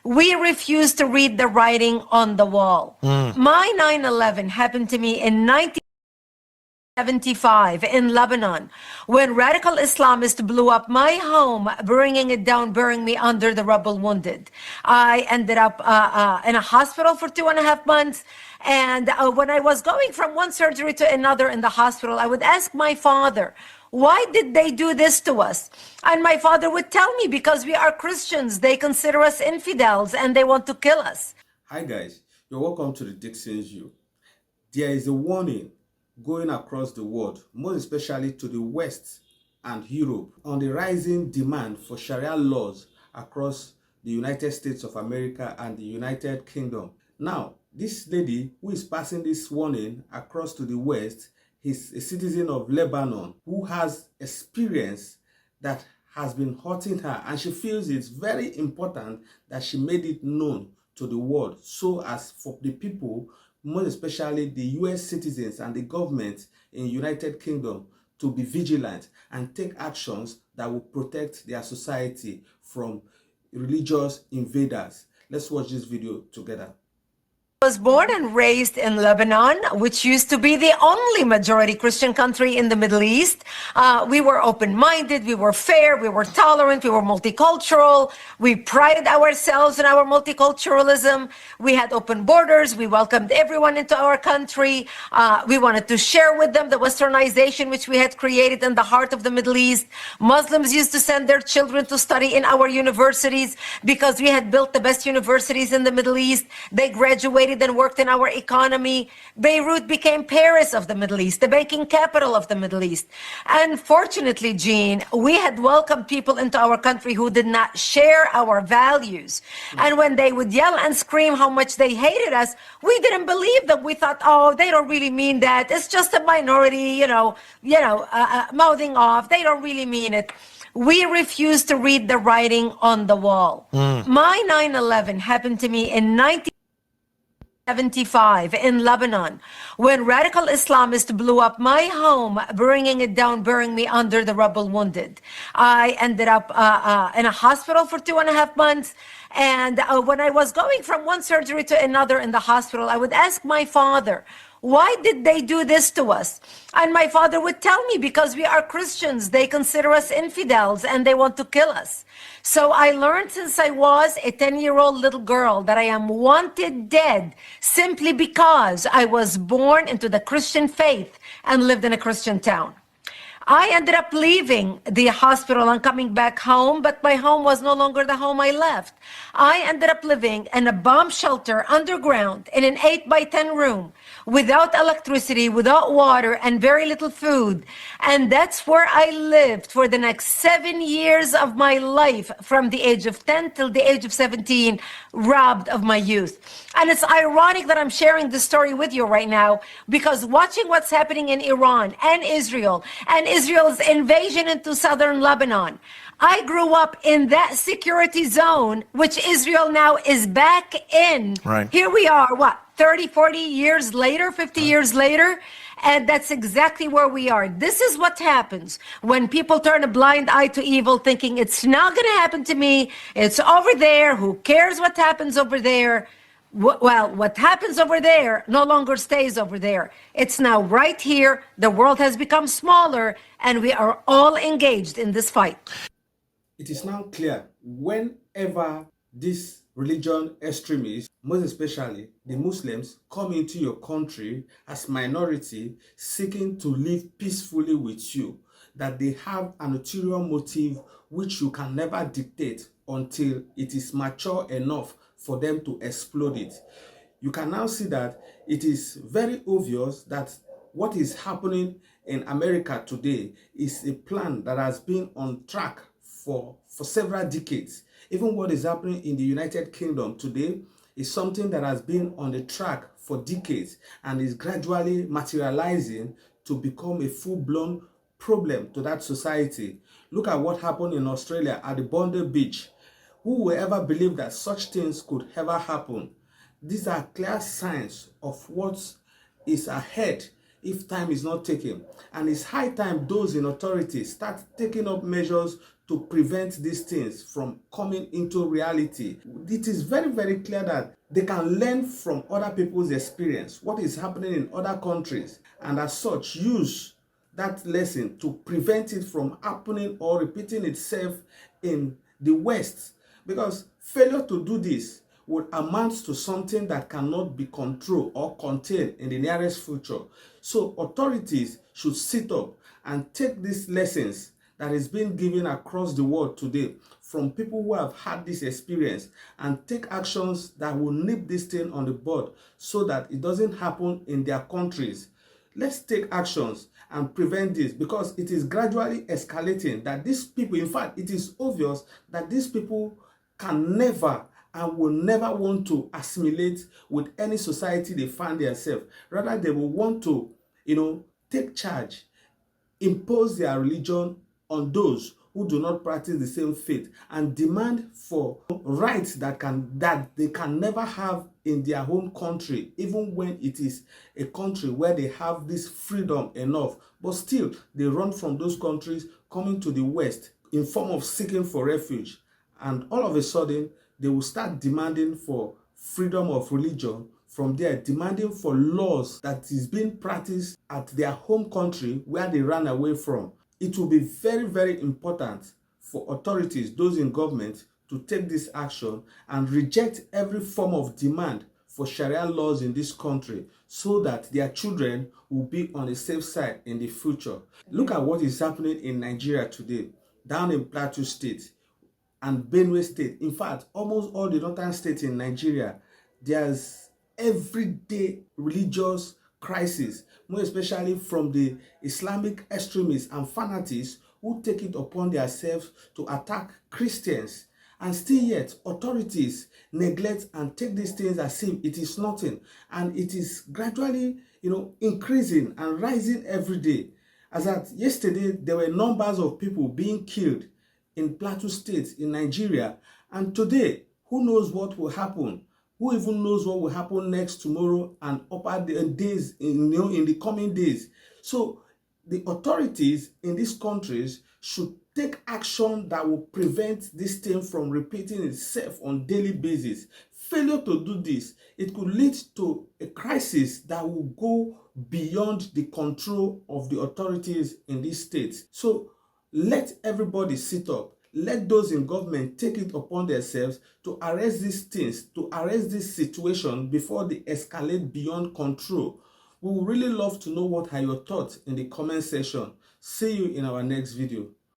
We refuse to read the writing on the wall. My 9/11 happened to me in 1975 in Lebanon when radical Islamists blew up my home, bringing it down, burying me under the rubble wounded. I ended up in a hospital for 2.5 months. And when I was going from one surgery to another in the hospital, I would ask my father, why did they do this to us? And my father would tell me, because we are Christians, they consider us infidels and they want to kill us. Hi guys, you're welcome to the Dixon's View. There is a warning going across the world, most especially to the West and Europe, on the rising demand for Sharia laws across the United States of America and the United Kingdom. Now, this lady who is passing this warning across to the West is a citizen of Lebanon who has experience that has been hurting her, and she feels it's very important that she made it known to the world so as for the people, most especially the US citizens and the government in United Kingdom, to be vigilant and take actions that will protect their society from religious invaders. Let's watch this video together. I was born and raised in Lebanon, which used to be the only majority Christian country in the Middle East. We were open-minded, we were fair, we were tolerant, we were multicultural. We prided ourselves in our multiculturalism. We had open borders. We welcomed everyone into our country. We wanted to share with them the westernization which we had created in the heart of the Middle East. Muslims used to send their children to study in our universities because we had built the best universities in the Middle East. They graduated and worked in our economy. Beirut became Paris of the Middle East, the banking capital of the Middle East. Unfortunately, Jean, we had welcomed people into our country who did not share our values. And when they would yell and scream how much they hated us, we didn't believe them. We thought, oh, they don't really mean that. It's just a minority, mouthing off. They don't really mean it. We refuse to read the writing on the wall. My 9/11 happened to me in 1975 in Lebanon when radical Islamists blew up my home, bringing it down, burying me under the rubble wounded. I ended up in a hospital for 2.5 months. And when I was going from one surgery to another in the hospital, I would ask my father, why did they do this to us? And my father would tell me, because we are Christians, they consider us infidels and they want to kill us. So I learned since I was a 10-year-old little girl that I am wanted dead simply because I was born into the Christian faith and lived in a Christian town. I ended up leaving the hospital and coming back home, but my home was no longer the home I left. I ended up living in a bomb shelter underground in an 8-by-10 room without electricity, without water, and very little food. And that's where I lived for the next 7 years of my life, from the age of 10 till the age of 17, robbed of my youth. And it's ironic that I'm sharing this story with you right now, because watching what's happening in Iran and Israel's invasion into southern Lebanon, I grew up in that security zone, which Israel now is back in. Right. Here we are, 30, 40 years later, 50 years later, and that's exactly where we are. This is what happens when people turn a blind eye to evil, thinking it's not going to happen to me. It's over there. Who cares what happens over there? Well, what happens over there no longer stays over there. It's now right here. The world has become smaller, and we are all engaged in this fight. It is now clear, whenever these religion extremists, most especially the Muslims, come into your country as minority seeking to live peacefully with you, that they have an ulterior motive which you can never dictate until it is mature enough for them to explode it. You can now see that it is very obvious that what is happening in America today is a plan that has been on track for several decades. Even what is happening in the United Kingdom today is something that has been on the track for decades and is gradually materializing to become a full-blown problem to that society. Look at what happened in Australia at the Bondi Beach. Who will ever believe that such things could ever happen? These are clear signs of what is ahead if time is not taken. And it's high time those in authority start taking up measures to prevent these things from coming into reality. It is very, very clear that they can learn from other people's experience, what is happening in other countries, and as such use that lesson to prevent it from happening or repeating itself in the West. Because failure to do this would amount to something that cannot be controlled or contained in the nearest future. So authorities should sit up and take these lessons that is being given across the world today from people who have had this experience and take actions that will nip this thing on the bud so that it doesn't happen in their countries. Let's take actions and prevent this, because it is gradually escalating that these people, in fact, it is obvious that these people can never and will never want to assimilate with any society they find themselves. Rather, they will want to, take charge, impose their religion on those who do not practice the same faith, and demand for rights that they can never have in their home country, even when it is a country where they have this freedom enough. But still, they run from those countries, coming to the West in form of seeking for refuge. And all of a sudden, they will start demanding for freedom of religion. From there, demanding for laws that is being practiced at their home country where they ran away from. It will be very, very important for authorities, those in government, to take this action and reject every form of demand for Sharia laws in this country so that their children will be on a safe side in the future. Look at what is happening in Nigeria today, down in Plateau State and Benue State. In fact, almost all the northern states in Nigeria, there's everyday religious crisis, more especially from the Islamic extremists and fanatics who take it upon themselves to attack Christians. And still yet, authorities neglect and take these things as if it is nothing. And it is gradually, increasing and rising every day. As at yesterday, there were numbers of people being killed in Plateau State in Nigeria. And today, who knows what will happen? Who even knows what will happen next, tomorrow, and upper days, in the coming days? So the authorities in these countries should take action that will prevent this thing from repeating itself on daily basis. Failure to do this, it could lead to a crisis that will go beyond the control of the authorities in these states. So let everybody sit up. Let those in government take it upon themselves to arrest these things, to arrest this situation before they escalate beyond control. We would really love to know what are your thoughts in the comment section. See you in our next video.